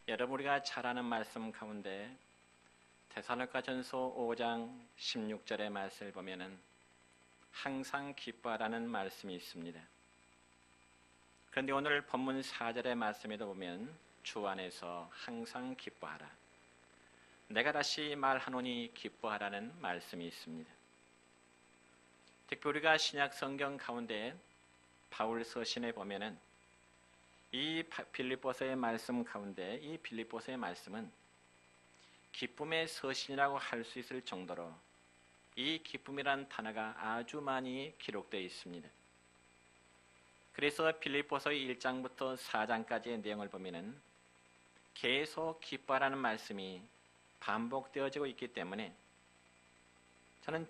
여러분, 우리가 잘 아는 말씀 가운데 데살로니가전서 5장 16절의 말씀을 보면은 항상 기뻐하라는 말씀이 있습니다. 그런데 오늘 본문 4절의 말씀에도 보면 주 안에서 항상 기뻐하라, 내가 다시 말하노니 기뻐하라는 말씀이 있습니다. 특히 우리가 신약 성경 가운데 바울 서신에 보면은 이 빌립보서의 말씀 가운데 이 빌립보서의 말씀은 기쁨의 서신이라고 할 수 있을 정도로 이 기쁨이란 단어가 아주 많이 기록되어 있습니다. 그래서 빌립보서 1장부터 4장까지의 내용을 보면은 계속 기뻐하라는 말씀이 반복되어지고 있기 때문에 저는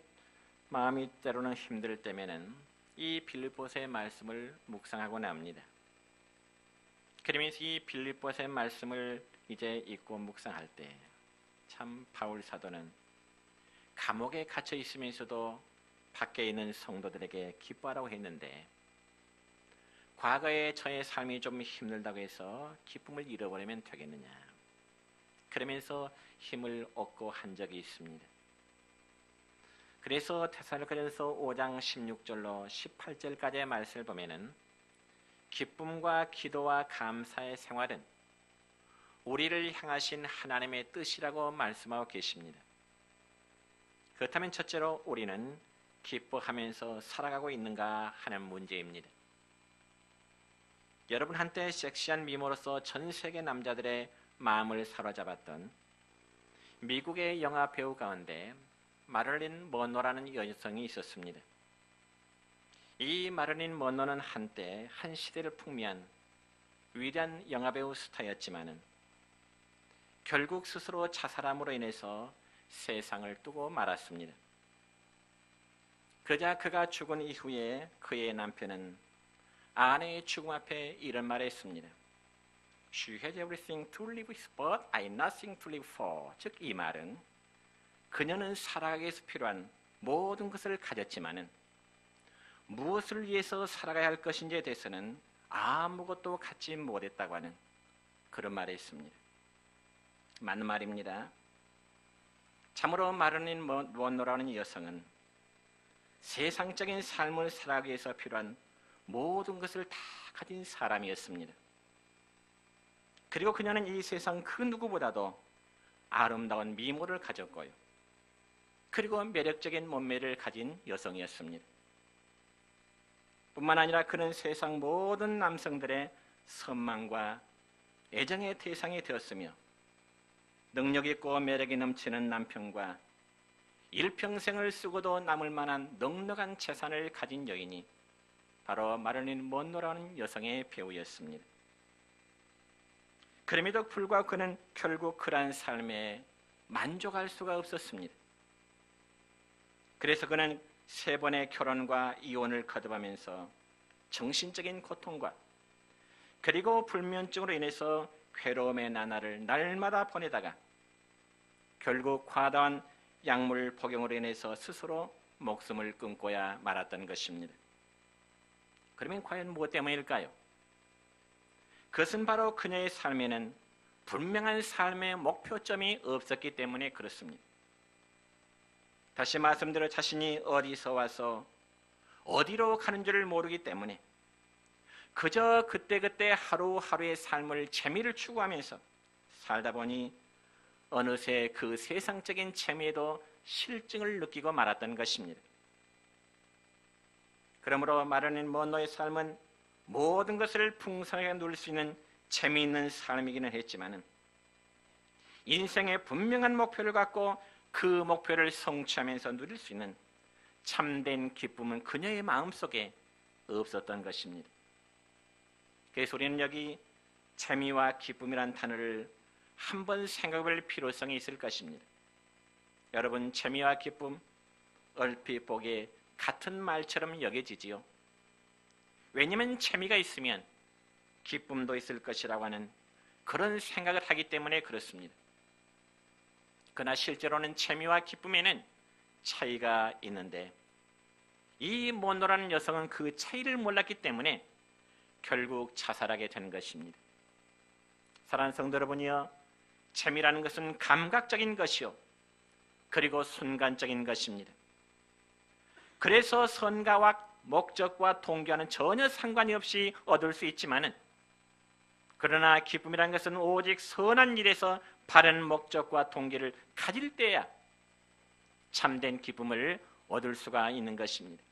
마음이 때로는 힘들 때면은 이 빌립보서의 말씀을 묵상하곤 합니다. 그러면서 이 빌립보서의 말씀을 이제 읽고 묵상할 때 참 바울 사도는 감옥에 갇혀 있으면서도 밖에 있는 성도들에게 기뻐하라고 했는데 과거에 저의 삶이 좀 힘들다고 해서 기쁨을 잃어버리면 되겠느냐, 그러면서 힘을 얻고 한 적이 있습니다. 그래서 데살로니가전서 5장 16절로 18절까지의 말씀을 보면은 기쁨과 기도와 감사의 생활은 우리를 향하신 하나님의 뜻이라고 말씀하고 계십니다. 그렇다면 첫째로 우리는 기뻐하면서 살아가고 있는가 하는 문제입니다. 여러분, 한때 섹시한 미모로서 전 세계 남자들의 마음을 사로잡았던 미국의 영화 배우 가운데 마릴린 먼로라는 여성이 있었습니다. 이 마릴린 먼로는 한때 한 시대를 풍미한 위대한 영화배우 스타였지만은 결국 스스로 자살함으로 인해서 세상을 뜨고 말았습니다. 그러자 그가 죽은 이후에 그의 남편은 아내의 죽음 앞에 이런 말을 했습니다. She has everything to live with, but I have nothing to live for. 즉, 이 말은 그녀는 살아가기 위해서 필요한 모든 것을 가졌지만은 무엇을 위해서 살아가야 할 것인지에 대해서는 아무것도 갖지 못했다고 하는 그런 말이 있습니다. 맞는 말입니다. 참으로 마릴린 먼로라는 여성은 세상적인 삶을 살아가기 위해서 필요한 모든 것을 다 가진 사람이었습니다. 그리고 그녀는 이 세상 그 누구보다도 아름다운 미모를 가졌고요, 그리고 매력적인 몸매를 가진 여성이었습니다. 뿐만 아니라 그는 세상 모든 남성들의 선망과 애정의 대상이 되었으며 능력 있고 매력이 넘치는 남편과 일평생을 쓰고도 남을 만한 넉넉한 재산을 가진 여인이 바로 마릴린 먼로라는 여성의 배우였습니다. 그럼에도 불구하고 그는 결국 그러한 삶에 만족할 수가 없었습니다. 그래서 그는 3번의 결혼과 이혼을 거듭하면서 정신적인 고통과 그리고 불면증으로 인해서 괴로움의 나날을 날마다 보내다가 결국 과다한 약물 복용으로 인해서 스스로 목숨을 끊고야 말았던 것입니다. 그러면 과연 무엇 때문일까요? 그것은 바로 그녀의 삶에는 분명한 삶의 목표점이 없었기 때문에 그렇습니다. 다시 말씀드려 자신이 어디서 와서 어디로 가는 줄을 모르기 때문에 그저 그때그때 하루하루의 삶을 재미를 추구하면서 살다 보니 어느새 그 세상적인 재미에도 실증을 느끼고 말았던 것입니다. 그러므로 마릴린 먼로의 삶은 모든 것을 풍성하게 누릴 수 있는 재미있는 삶이기는 했지만은 인생의 분명한 목표를 갖고 그 목표를 성취하면서 누릴 수 있는 참된 기쁨은 그녀의 마음속에 없었던 것입니다. 그래서 우리는 여기 재미와 기쁨이란 단어를 한번 생각해볼 필요성이 있을 것입니다. 여러분, 재미와 기쁨 얼핏 보기에 같은 말처럼 여겨지지요. 왜냐하면 재미가 있으면 기쁨도 있을 것이라고 하는 그런 생각을 하기 때문에 그렇습니다. 그러나 실제로는 재미와 기쁨에는 차이가 있는데 이 먼로라는 여성은 그 차이를 몰랐기 때문에 결국 자살하게 되는 것입니다. 사랑하는 성도 여러분이여, 재미라는 것은 감각적인 것이요 그리고 순간적인 것입니다. 그래서 선가와 목적과 동기와는 전혀 상관이 없이 얻을 수 있지만은, 그러나 기쁨이라는 것은 오직 선한 일에서 바른 목적과 동기를 가질 때야 참된 기쁨을 얻을 수가 있는 것입니다.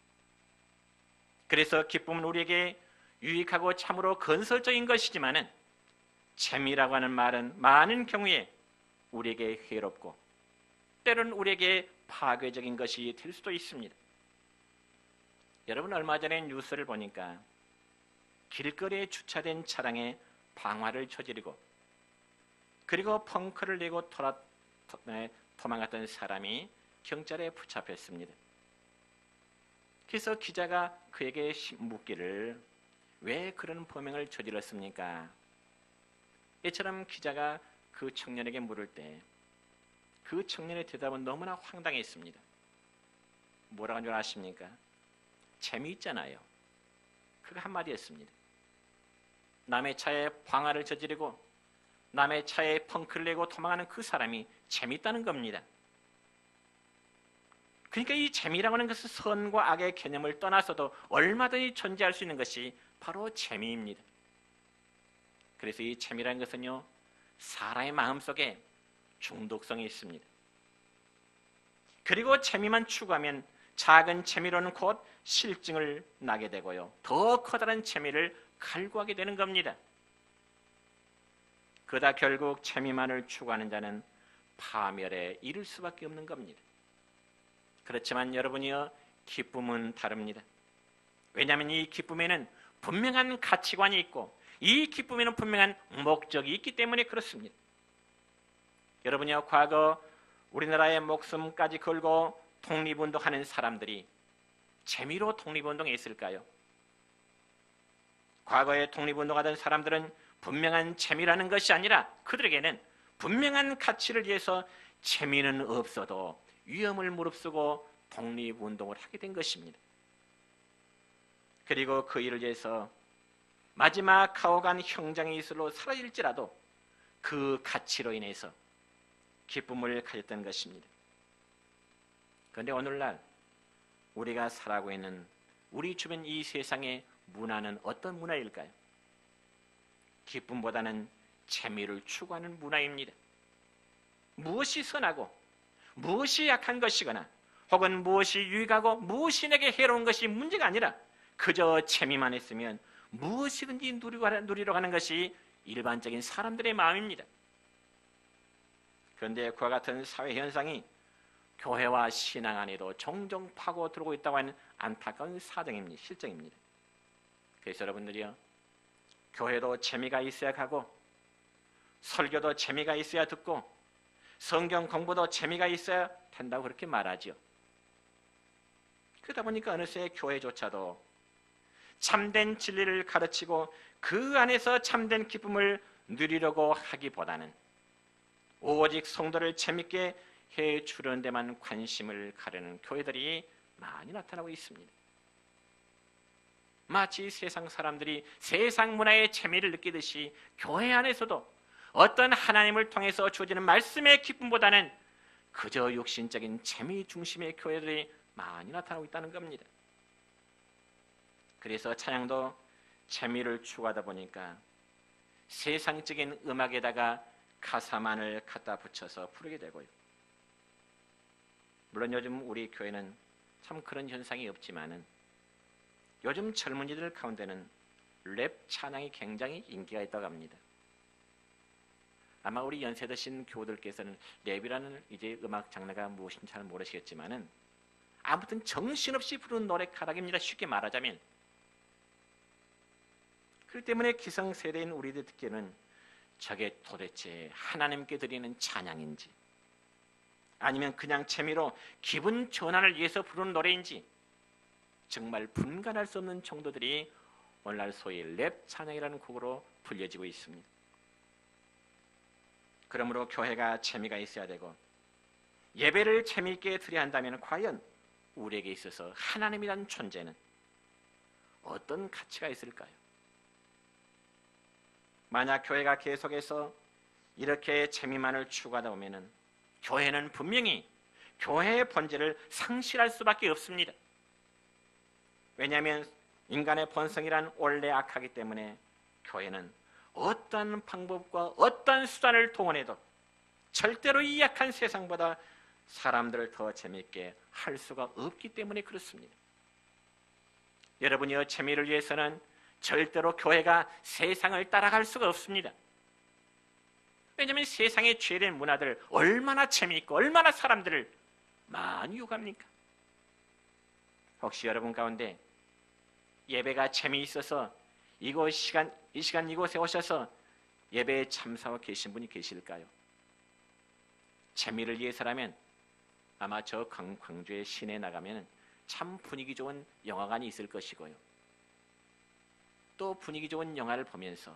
그래서 기쁨은 우리에게 유익하고 참으로 건설적인 것이지만은, 재미라고 하는 말은 많은 경우에 우리에게 해롭고 때로는 우리에게 파괴적인 것이 될 수도 있습니다. 여러분, 얼마 전에 뉴스를 보니까 길거리에 주차된 차량에 방화를 저지르고 그리고 펑크를 내고 도망갔던 사람이 경찰에 붙잡혔습니다. 그래서 기자가 그에게 묻기를, 왜 그런 범행을 저질렀습니까? 이처럼 기자가 그 청년에게 물을 때 그 청년의 대답은 너무나 황당했습니다. 뭐라고 한 줄 아십니까? 재미있잖아요. 그거 한마디였습니다. 남의 차에 방화를 저지르고 남의 차에 펑크를 내고 도망가는 그 사람이 재미있다는 겁니다. 그러니까 이 재미라고 하는 것은 선과 악의 개념을 떠나서도 얼마든지 존재할 수 있는 것이 바로 재미입니다. 그래서 이 재미라는 것은요, 사람의 마음속에 중독성이 있습니다. 그리고 재미만 추구하면 작은 재미로는 곧 실증을 나게 되고요, 더 커다란 재미를 갈구하게 되는 겁니다. 그러다 결국 재미만을 추구하는 자는 파멸에 이를 수밖에 없는 겁니다. 그렇지만 여러분이요, 기쁨은 다릅니다. 왜냐하면 이 기쁨에는 분명한 가치관이 있고 이 기쁨에는 분명한 목적이 있기 때문에 그렇습니다. 여러분이요, 과거 우리나라의 목숨까지 걸고 독립운동하는 사람들이 재미로 독립운동했을까요? 과거에 독립운동하던 사람들은 분명한 재미라는 것이 아니라 그들에게는 분명한 가치를 위해서 재미는 없어도 위험을 무릅쓰고 독립운동을 하게 된 것입니다. 그리고 그 일을 위해서 마지막 가오간 형장의 이슬로 사라질지라도 그 가치로 인해서 기쁨을 가졌던 것입니다. 그런데 오늘날 우리가 살아가고 있는 우리 주변 이 세상의 문화는 어떤 문화일까요? 기쁨보다는 재미를 추구하는 문화입니다. 무엇이 선하고 무엇이 약한 것이거나 혹은 무엇이 유익하고 무엇이 내게 해로운 것이 문제가 아니라 그저 재미만 있으면 무엇이든지 누리러 가는 것이 일반적인 사람들의 마음입니다. 그런데 그와 같은 사회 현상이 교회와 신앙 안에도 종종 파고들고 있다고 하는 안타까운 사정입니다. 실정입니다. 그래서 여러분들이요, 교회도 재미가 있어야 가고 설교도 재미가 있어야 듣고 성경 공부도 재미가 있어야 된다고 그렇게 말하죠. 그러다 보니까 어느새 교회조차도 참된 진리를 가르치고 그 안에서 참된 기쁨을 누리려고 하기보다는 오직 성도를 재밌게 해주려는 데만 관심을 가르는 교회들이 많이 나타나고 있습니다. 마치 세상 사람들이 세상 문화의 재미를 느끼듯이 교회 안에서도 어떤 하나님을 통해서 주어지는 말씀의 기쁨보다는 그저 육신적인 재미 중심의 교회들이 많이 나타나고 있다는 겁니다. 그래서 찬양도 재미를 추구하다 보니까 세상적인 음악에다가 가사만을 갖다 붙여서 부르게 되고요. 물론 요즘 우리 교회는 참 그런 현상이 없지만은 요즘 젊은이들 가운데는 랩 찬양이 굉장히 인기가 있다고 합니다. 아마 우리 연세 드신 교우들께서는 랩이라는 이제 음악 장르가 무엇인지 잘 모르시겠지만은 아무튼 정신없이 부르는 노래가락입니다. 쉽게 말하자면. 그렇기 때문에 기성세대인 우리들 듣기에는 저게 도대체 하나님께 드리는 찬양인지 아니면 그냥 재미로 기분 전환을 위해서 부르는 노래인지 정말 분간할 수 없는 정도들이 오늘날 소위 랩 찬양이라는 곡으로 불려지고 있습니다. 그러므로 교회가 재미가 있어야 되고 예배를 재미있게 드려야 한다면 과연 우리에게 있어서 하나님이라는 존재는 어떤 가치가 있을까요? 만약 교회가 계속해서 이렇게 재미만을 추구하다 보면은 교회는 분명히 교회의 본질을 상실할 수밖에 없습니다. 왜냐하면 인간의 본성이란 원래 악하기 때문에 교회는 어떤 방법과 어떤 수단을 동원해도 절대로 이 약한 세상보다 사람들을 더 재미있게 할 수가 없기 때문에 그렇습니다. 여러분이요, 재미를 위해서는 절대로 교회가 세상을 따라갈 수가 없습니다. 왜냐하면 세상의 죄된 문화들 얼마나 재미있고 얼마나 사람들을 많이 유혹합니까? 혹시 여러분 가운데 예배가 재미있어서 이 시간 이곳에 오셔서 예배에 참석하고 계신 분이 계실까요? 재미를 위해서라면 아마 저 광주의 시내에 나가면 참 분위기 좋은 영화관이 있을 것이고요. 또 분위기 좋은 영화를 보면서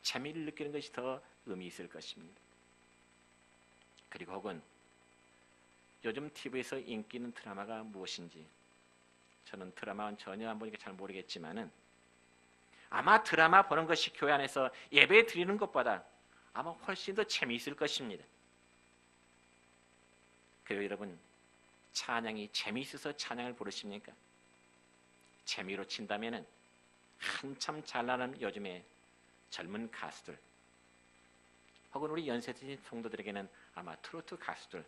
재미를 느끼는 것이 더 의미 있을 것입니다. 그리고 혹은 요즘 TV에서 인기 있는 드라마가 무엇인지, 저는 드라마는 전혀 안 보니까 잘 모르겠지만은 아마 드라마 보는 것이 교회 안에서 예배 드리는 것보다 아마 훨씬 더 재미있을 것입니다. 그리고 여러분, 찬양이 재미있어서 찬양을 부르십니까? 재미로 친다면은 한참 잘 나가는 요즘에 젊은 가수들, 혹은 우리 연세대 성도들에게는 아마 트로트 가수들,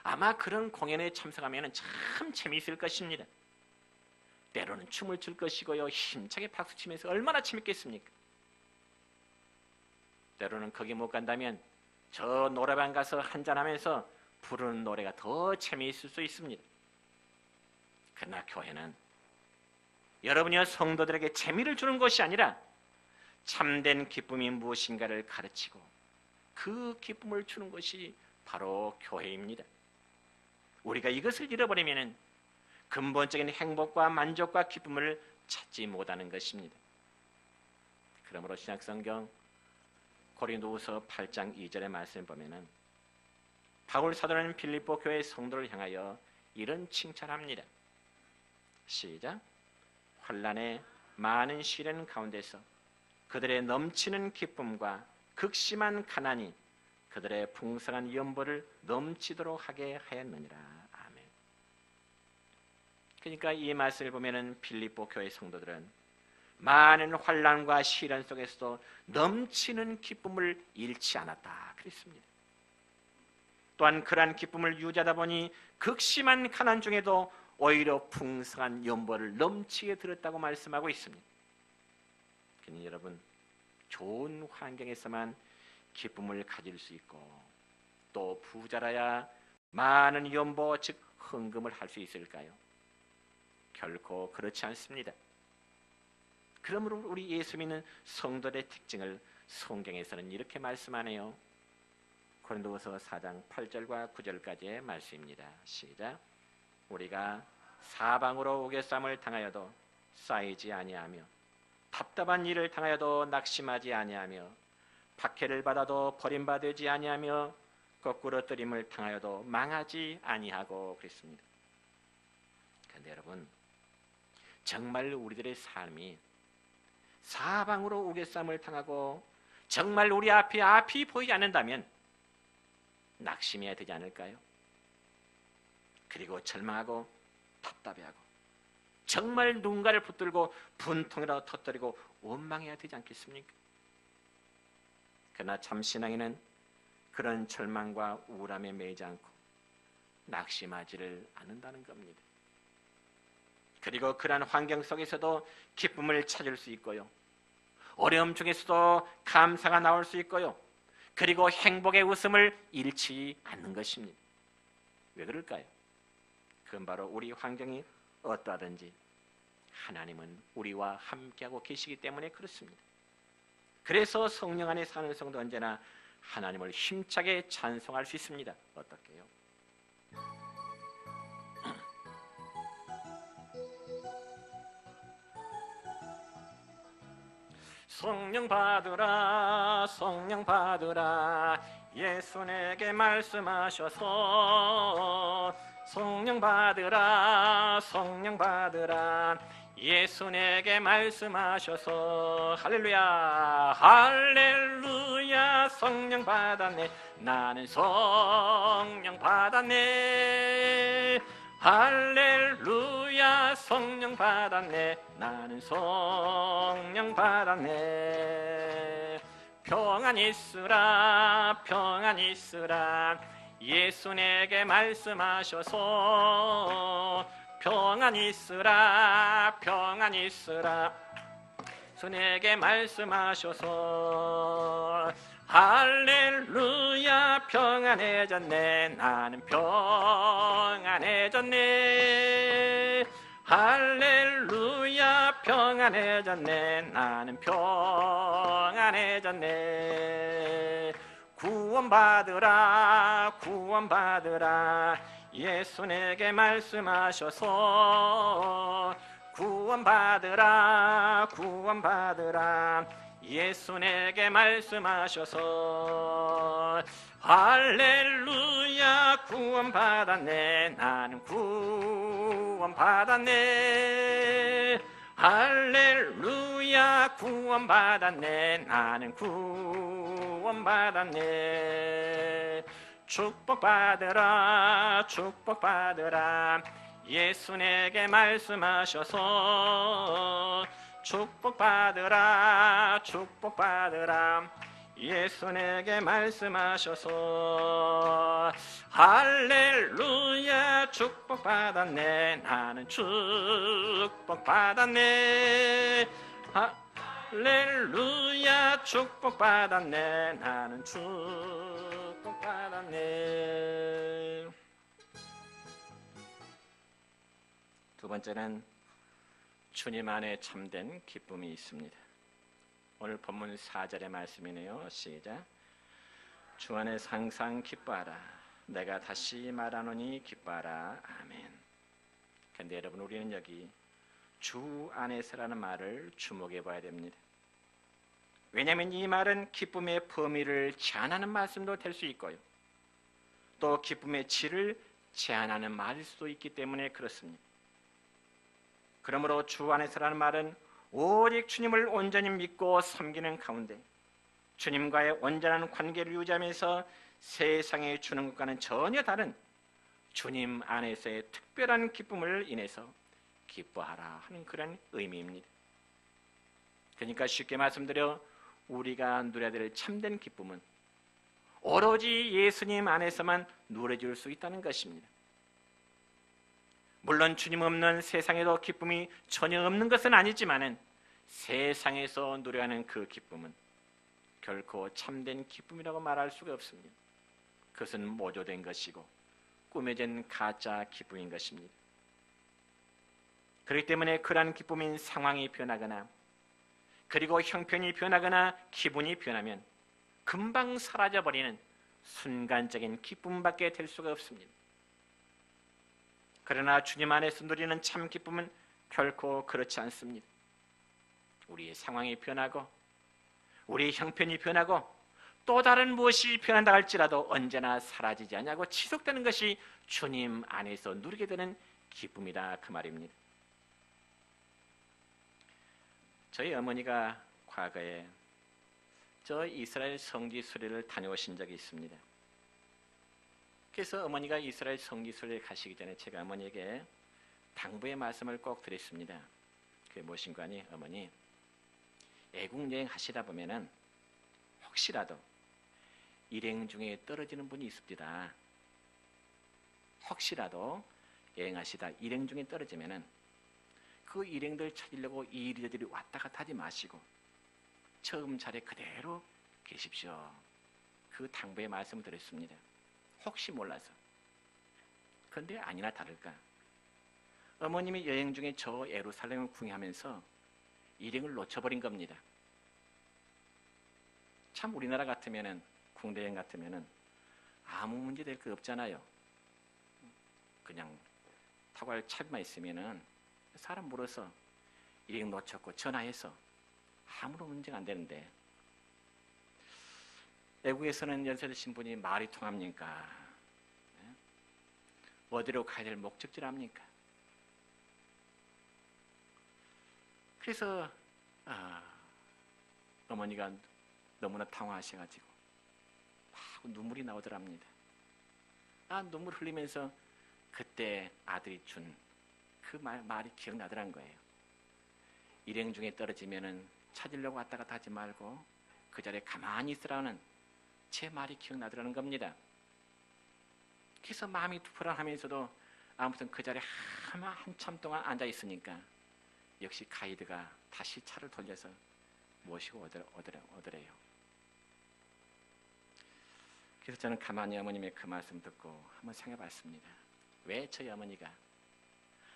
아마 그런 공연에 참석하면 참 재미있을 것입니다. 때로는 춤을 출 것이고요, 힘차게 박수치면서 얼마나 재밌겠습니까? 때로는 거기 못 간다면 저 노래방 가서 한잔하면서 부르는 노래가 더 재미있을 수 있습니다. 그러나 교회는 여러분이요, 성도들에게 재미를 주는 것이 아니라 참된 기쁨이 무엇인가를 가르치고 그 기쁨을 주는 것이 바로 교회입니다. 우리가 이것을 잃어버리면 근본적인 행복과 만족과 기쁨을 찾지 못하는 것입니다. 그러므로 신약성경 고린도후서 8장 2절의 말씀을 보면은 바울 사도는 빌립보 교회 성도를 향하여 이런 칭찬합니다. 시작. 환난의 많은 시련 가운데서 그들의 넘치는 기쁨과 극심한 가난이 그들의 풍성한 연보를 넘치도록 하게 하였느니라. 아멘. 그러니까 이 말씀을 보면은 빌립보 교회 성도들은 많은 환난과 시련 속에서도 넘치는 기쁨을 잃지 않았다 그랬습니다. 또한 그러한 기쁨을 유지하다 보니 극심한 가난 중에도 오히려 풍성한 연보를 넘치게 들었다고 말씀하고 있습니다. 그러니 여러분, 좋은 환경에서만 기쁨을 가질 수 있고 또 부자라야 많은 연보 즉 헌금을 할 수 있을까요? 결코 그렇지 않습니다. 그러므로 우리 예수 믿는 성도의 특징을 성경에서는 이렇게 말씀하네요. 고린도후서 4장 8절과 9절까지의 말씀입니다. 시작. 우리가 사방으로 우겨쌈을 당하여도 쌓이지 아니하며 답답한 일을 당하여도 낙심하지 아니하며 박해를 받아도 버림받지 아니하며 거꾸로 뜨림을 당하여도 망하지 아니하고 그랬습니다. 그런데 여러분, 정말 우리들의 삶이 사방으로 우겨쌈을 당하고 정말 우리 앞이 보이지 않는다면 낙심해야 되지 않을까요? 그리고 절망하고 답답해하고 정말 누군가를 붙들고 분통이라도 터뜨리고 원망해야 되지 않겠습니까? 그러나 참 신앙인은 그런 절망과 우울함에 매이지 않고 낙심하지를 않는다는 겁니다. 그리고 그러한 환경 속에서도 기쁨을 찾을 수 있고요, 어려움 중에서도 감사가 나올 수 있고요, 그리고 행복의 웃음을 잃지 않는 것입니다. 왜 그럴까요? 그건 바로 우리 환경이 어떠하든지 하나님은 우리와 함께하고 계시기 때문에 그렇습니다. 그래서 성령 안에 사는 성도 언제나 하나님을 힘차게 찬송할 수 있습니다. 어떻게요? 성령 받으라, 성령 받으라, 예수 내게 말씀하셔서 성령 받으라, 성령 받으라, 예수 내게 말씀하셔서 할렐루야 할렐루야 성령 받았네 나는 성령 받았네 할렐루야 성령 받았네 나는 성령 받았네 평안 있으라 평안 있으라 예수 내게 말씀하셔서 평안 있으라 평안 있으라 예수 내게 말씀하셔서 할렐루야 평안해졌네 나는 평안해졌네 할렐루야 평안해졌네 나는 평안해졌네 구원받으라 구원받으라 예수 내게 말씀하셔서 구원받으라 구원받으라 예수 내게 말씀하셔서 할렐루야 구원받았네 나는 구원받았네 할렐루야 구원받았네 나는 구원받았네 축복받으라 축복받으라 예수 내게 말씀하셔서 축복받으라 축복받으라 예수 내게 말씀하셔서 할렐루야 축복받았네 나는 축복받았네 할렐루야 축복받았네 나는 축복받았네 두 번째는 주님 안에 참된 기쁨이 있습니다. 오늘 본문 4절의 말씀이네요. 시작. 주 안에 항상 기뻐하라. 내가 다시 말하노니 기뻐하라. 아멘. 그런데 여러분 우리는 여기 주 안에서라는 말을 주목해 봐야 됩니다. 왜냐하면 이 말은 기쁨의 범위를 제한하는 말씀도 될 수 있고요. 또 기쁨의 질을 제한하는 말일 수도 있기 때문에 그렇습니다. 그러므로 주 안에서라는 말은 오직 주님을 온전히 믿고 섬기는 가운데 주님과의 온전한 관계를 유지하면서 세상에 주는 것과는 전혀 다른 주님 안에서의 특별한 기쁨을 인해서 기뻐하라 하는 그런 의미입니다. 그러니까 쉽게 말씀드려 우리가 누려야 될 참된 기쁨은 오로지 예수님 안에서만 누려질 수 있다는 것입니다. 물론 주님 없는 세상에도 기쁨이 전혀 없는 것은 아니지만은 세상에서 누려하는 그 기쁨은 결코 참된 기쁨이라고 말할 수가 없습니다. 그것은 모조된 것이고 꾸며진 가짜 기쁨인 것입니다. 그렇기 때문에 그러한 기쁨인 상황이 변하거나 그리고 형편이 변하거나 기분이 변하면 금방 사라져버리는 순간적인 기쁨밖에 될 수가 없습니다. 그러나 주님 안에서 누리는 참 기쁨은 결코 그렇지 않습니다. 우리의 상황이 변하고 우리의 형편이 변하고 또 다른 무엇이 변한다 할지라도 언제나 사라지지 않냐고 지속되는 것이 주님 안에서 누리게 되는 기쁨이다 그 말입니다. 저희 어머니가 과거에 저 이스라엘 성지 수련을 다녀오신 적이 있습니다. 그래서 어머니가 이스라엘 성지 순례 가시기 전에 제가 어머니에게 당부의 말씀을 꼭 드렸습니다. 그게 무엇인가 하니 어머니 애국 여행 하시다 보면은 혹시라도 일행 중에 떨어지는 분이 있습니다. 혹시라도 여행하시다 일행 중에 떨어지면은 그 일행들 찾으려고 이리저리 왔다 갔다 하지 마시고 처음 자리에 그대로 계십시오. 그 당부의 말씀을 드렸습니다. 혹시 몰라서. 그런데 아니나 다를까 어머님이 여행 중에 저 예루살렘을 궁하면서 일행을 놓쳐버린 겁니다. 참 우리나라 같으면은 국내 여행 같으면은 아무 문제 될 거 없잖아요. 그냥 타고 갈 차만 있으면은 사람 물어서 일행 놓쳤고 전화해서 아무런 문제가 안 되는데 외국에서는 연세 드신 분이 말이 통합니까? 어디로 가야 될 목적지를 압니까? 그래서 어머니가 너무나 당황하셔가지고 막 눈물이 나오더랍니다. 눈물 흘리면서 그때 아들이 준 그 말이 기억나더란 거예요. 일행 중에 떨어지면은 찾으려고 왔다 갔다 하지 말고 그 자리에 가만히 있으라는 제 말이 기억나더라는 겁니다. 그래서 마음이 불안하면서도 아무튼 그 자리에 한참 동안 앉아 있으니까 역시 가이드가 다시 차를 돌려서 모시고 오더래요. 그래서 저는 가만히 어머님의 그 말씀 듣고 한번 생각해 봤습니다. 왜 저희 어머니가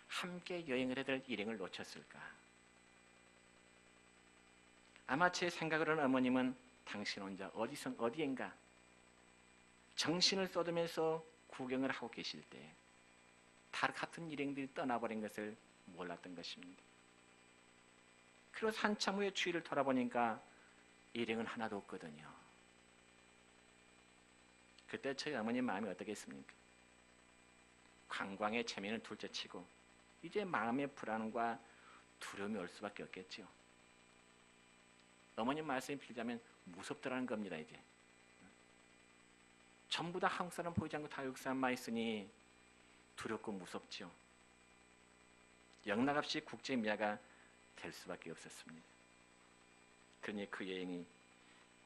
함께 여행을 해야 될 일행을 놓쳤을까? 아마 제 생각으로는 어머님은 당신 혼자 어디엔가 정신을 쏟으면서 구경을 하고 계실 때 다 같은 일행들이 떠나버린 것을 몰랐던 것입니다. 그리고 한참 후에 주위를 돌아보니까 일행은 하나도 없거든요. 그때 저희 어머님 마음이 어떻겠습니까? 관광의 재미는 둘째치고 이제 마음의 불안과 두려움이 올 수밖에 없겠죠. 어머님 말씀이 빌자면 무섭더라는 겁니다. 이제 전부 다 한국 사람 보이지 않고 다 외국 사람만 있으니 두렵고 무섭죠. 영락없이 국제 미아가 될 수밖에 없었습니다. 그러니 그 여행이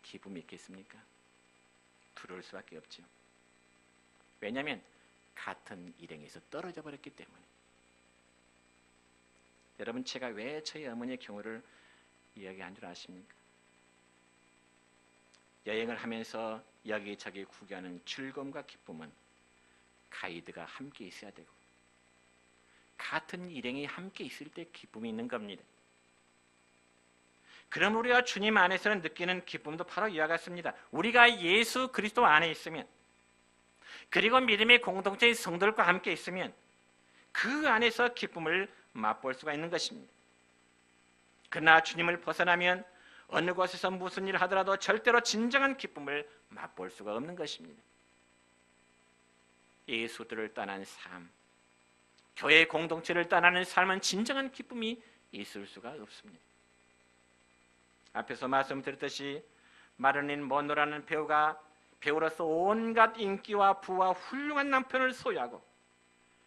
기쁨이 있겠습니까? 두려울 수밖에 없죠. 왜냐하면 같은 일행에서 떨어져 버렸기 때문에. 여러분, 제가 왜 저희 어머니의 경우를 이야기한 줄 아십니까? 여행을 하면서 여기저기 구경하는 즐거움과 기쁨은 가이드가 함께 있어야 되고 같은 일행이 함께 있을 때 기쁨이 있는 겁니다. 그럼 우리가 주님 안에서는 느끼는 기쁨도 바로 이와 같습니다. 우리가 예수 그리스도 안에 있으면, 그리고 믿음의 공동체의 성도들과 함께 있으면 그 안에서 기쁨을 맛볼 수가 있는 것입니다. 그러나 주님을 벗어나면 어느 곳에서 무슨 일을 하더라도 절대로 진정한 기쁨을 맛볼 수가 없는 것입니다. 예수들을 떠난 삶, 교회 공동체를 떠나는 삶은 진정한 기쁨이 있을 수가 없습니다. 앞에서 말씀드렸듯이 마릴린 먼로라는 배우로서 온갖 인기와 부와 훌륭한 남편을 소유하고,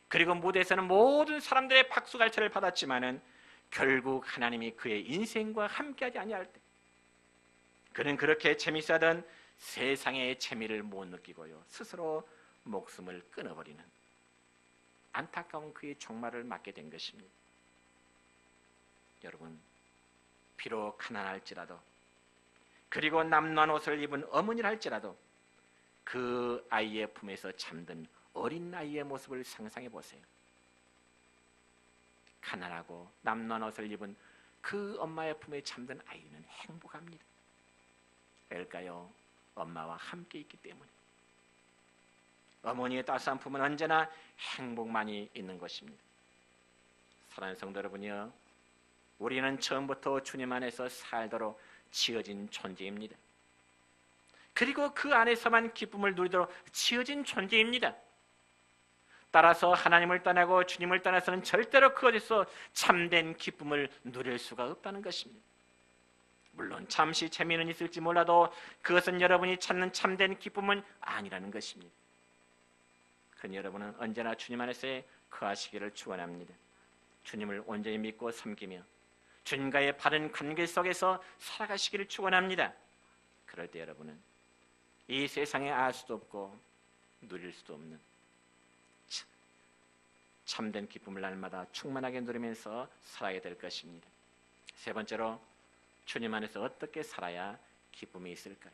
그리고 무대에서는 모든 사람들의 박수갈채를 받았지만은 결국 하나님이 그의 인생과 함께하지 아니할 때 그는 그렇게 재미있어하던 세상의 재미를 못 느끼고요, 스스로 목숨을 끊어버리는 안타까운 그의 종말을 맞게 된 것입니다. 여러분, 비록 가난할지라도, 그리고 남루한 옷을 입은 어머니라 할지라도 그 아이의 품에서 잠든 어린 아이의 모습을 상상해 보세요. 가난하고 남루한 옷을 입은 그 엄마의 품에 잠든 아이는 행복합니다. 왜일까요? 엄마와 함께 있기 때문에. 어머니의 따스한 품은 언제나 행복만이 있는 것입니다. 사랑하는 성도 여러분이요, 우리는 처음부터 주님 안에서 살도록 지어진 존재입니다. 그리고 그 안에서만 기쁨을 누리도록 지어진 존재입니다. 따라서 하나님을 떠나고 주님을 떠나서는 절대로 그곳에서 참된 기쁨을 누릴 수가 없다는 것입니다. 물론 잠시 재미는 있을지 몰라도 그것은 여러분이 찾는 참된 기쁨은 아니라는 것입니다. 그러니 여러분은 언제나 주님 안에서 거하시기를 축원합니다. 주님을 온전히 믿고 섬기며 주님과의 바른 관계 속에서 살아가시기를 축원합니다. 그럴 때 여러분은 이 세상에 알 수도 없고 누릴 수도 없는 참된 기쁨을 날마다 충만하게 누리면서 살아야 될 것입니다. 세 번째로, 주님 안에서 어떻게 살아야 기쁨이 있을까요?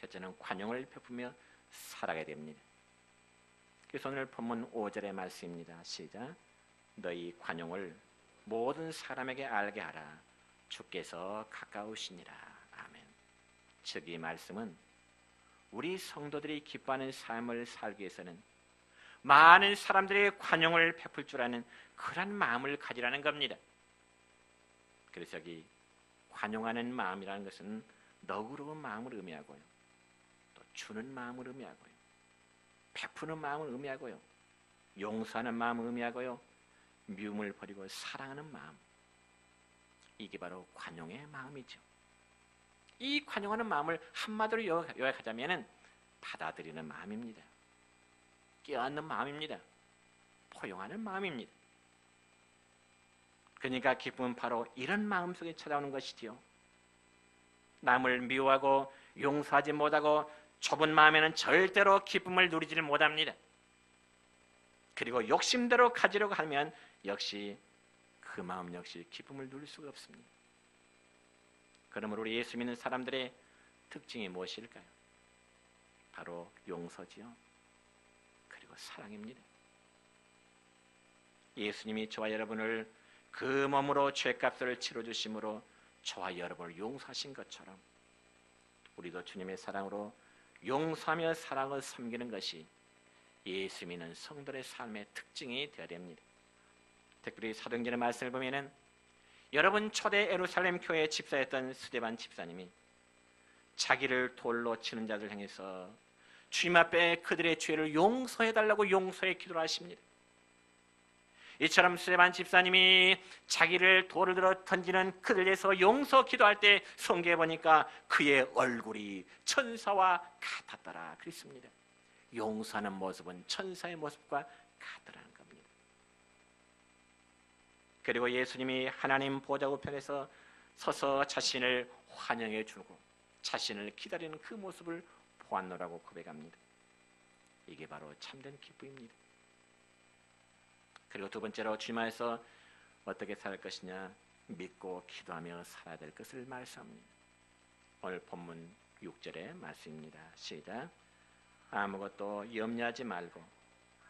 첫째는 관용을 베푸며 살아가야 됩니다. 그래서 오늘 본문 5절의 말씀입니다. 시작. 너희 관용을 모든 사람에게 알게 하라. 주께서 가까우시니라. 아멘. 즉, 이 말씀은 우리 성도들이 기뻐하는 삶을 살기 위해서는 많은 사람들의 관용을 베풀 줄 아는 그런 마음을 가지라는 겁니다. 그래서 여기 관용하는 마음이라는 것은 너그러운 마음을 의미하고요, 또 주는 마음을 의미하고요, 베푸는 마음을 의미하고요, 용서하는 마음을 의미하고요, 미움을 버리고 사랑하는 마음, 이게 바로 관용의 마음이죠. 이 관용하는 마음을 한마디로 요약하자면 받아들이는 마음입니다. 껴안는 마음입니다. 포용하는 마음입니다. 그러니까 기쁨은 바로 이런 마음 속에 찾아오는 것이지요. 남을 미워하고 용서하지 못하고 좁은 마음에는 절대로 기쁨을 누리지를 못합니다. 그리고 욕심대로 가지려고 하면 역시 그 마음 역시 기쁨을 누릴 수가 없습니다. 그러므로 우리 예수 믿는 사람들의 특징이 무엇일까요? 바로 용서지요. 그리고 사랑입니다. 예수님이 저와 여러분을 그 몸으로 죄값을 치러주심으로 저와 여러분을 용서하신 것처럼 우리도 주님의 사랑으로 용서하며 사랑을 섬기는 것이 예수 믿는 성도의 삶의 특징이 되어야 됩니다. 특별히 사도행전의 말씀을 보면은 여러분 초대 예루살렘 교회에 집사였던 스데반 집사님이 자기를 돌로 치는 자들 향해서 주님 앞에 그들의 죄를 용서해달라고 용서의 기도를 하십니다. 이처럼 스데반 집사님이 자기를 돌을 들어 던지는 그들에서 용서 기도할 때 성경에 보니까 그의 얼굴이 천사와 같았더라 그랬습니다. 용서하는 모습은 천사의 모습과 같더라는 겁니다. 그리고 예수님이 하나님 보좌 우편에서 서서 자신을 환영해 주고 자신을 기다리는 그 모습을 보았노라고 고백합니다. 이게 바로 참된 기쁨입니다. 그리고 두 번째로 주님 안에서 어떻게 살 것이냐, 믿고 기도하며 살아야 될 것을 말씀합니다. 오늘 본문 6절의 말씀입니다. 시작. 아무것도 염려하지 말고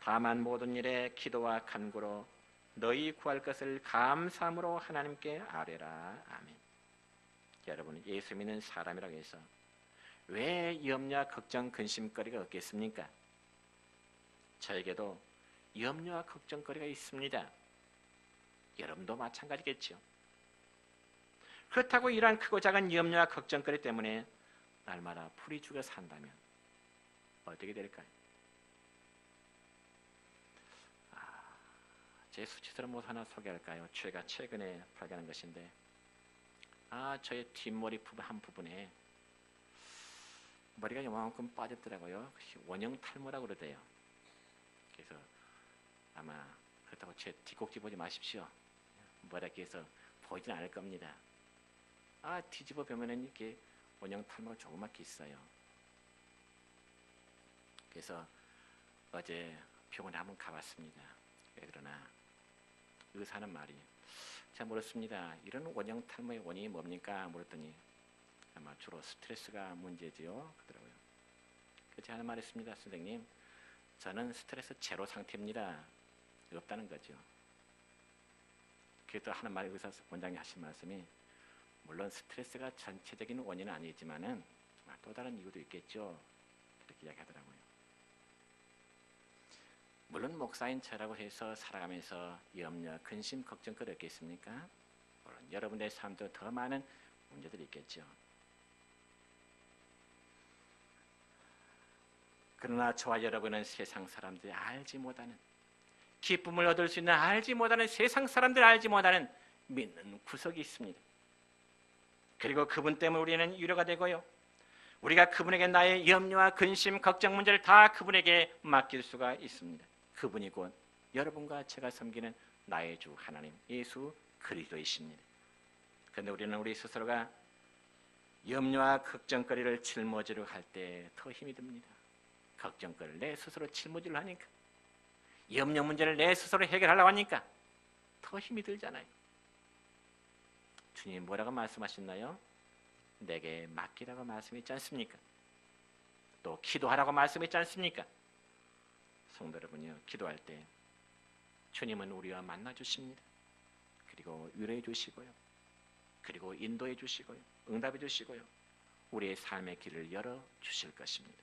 다만 모든 일에 기도와 간구로 너희 구할 것을 감사함으로 하나님께 아뢰라. 아멘. 여러분, 예수 믿는 사람이라고 해서 왜 염려, 걱정, 근심거리가 없겠습니까? 저에게도 염려와 걱정거리가 있습니다. 여러분도 마찬가지겠죠. 그렇다고 이러한 크고 작은 염려와 걱정거리 때문에 날마다 풀이 죽어 산다면 어떻게 될까요? 제 수치스러운 모습 하나 소개할까요? 제가 최근에 발견한 것인데 저의 뒷머리 부분 한 부분에 머리가 요만큼 빠졌더라고요. 원형 탈모라고 그러대요. 그래서 아마 그렇다고 제 뒷꼭지 보지 마십시오. 머리에서 보이진 않을 겁니다. 뒤집어 보면은 이렇게 원형 탈모가 조그맣게 있어요. 그래서 어제 병원에 한번 가봤습니다. 그러나 의사는 말이 잘 모르겠습니다. 이런 원형 탈모의 원인이 뭡니까? 물었더니 아마 주로 스트레스가 문제지요. 그러더라고요. 제가 하는 말이 있습니다. 선생님, 저는 스트레스 제로 상태입니다. 없다는 거죠. 그래도 하는 말이 의사 원장이 하신 말씀이 물론 스트레스가 전체적인 원인은 아니지만은 또 다른 이유도 있겠죠. 이렇게 이야기하더라고요. 물론 목사인 저라고 해서 살아가면서 염려, 근심, 걱정거리 없겠습니까? 물론 여러분의 삶도 더 많은 문제들이 있겠죠. 그러나 저와 여러분은 세상 사람들이 알지 못하는 기쁨을 얻을 수 있는 알지 못하는 세상 사람들 알지 못하는 믿는 구석이 있습니다. 그리고 그분 때문에 우리는 위로가 되고요. 우리가 그분에게 나의 염려와 근심, 걱정 문제를 다 그분에게 맡길 수가 있습니다. 그분이 곧 여러분과 제가 섬기는 나의 주 하나님 예수 그리스도이십니다. 그런데 우리는 우리 스스로가 염려와 걱정거리를 짊어지려 할 때 더 힘이 듭니다. 걱정거리를 내 스스로 짊어지려 하니까, 염려 문제를 내 스스로 해결하려고 하니까 더 힘이 들잖아요. 주님 뭐라고 말씀하셨나요? 내게 맡기라고 말씀했지 않습니까? 또 기도하라고 말씀했지 않습니까? 성도 여러분이요, 기도할 때 주님은 우리와 만나 주십니다. 그리고 위로해 주시고요, 그리고 인도해 주시고요, 응답해 주시고요, 우리의 삶의 길을 열어 주실 것입니다.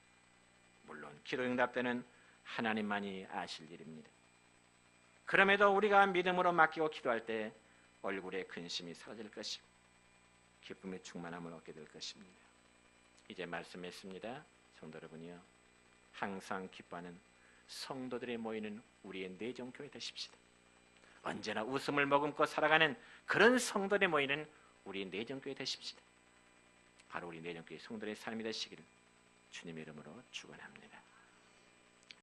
물론 기도 응답 때는 하나님만이 아실 일입니다. 그럼에도 우리가 믿음으로 맡기고 기도할 때 얼굴의 근심이 사라질 것이고 기쁨의 충만함을 얻게 될 것입니다. 이제 말씀했습니다. 성도 여러분이요, 항상 기뻐하는 성도들이 모이는 우리의 내정교회 되십시다. 언제나 웃음을 머금고 살아가는 그런 성도들이 모이는 우리 내정교회 되십시다. 바로 우리 내정교회 성도의 삶이 되시기를 주님의 이름으로 축원합니다.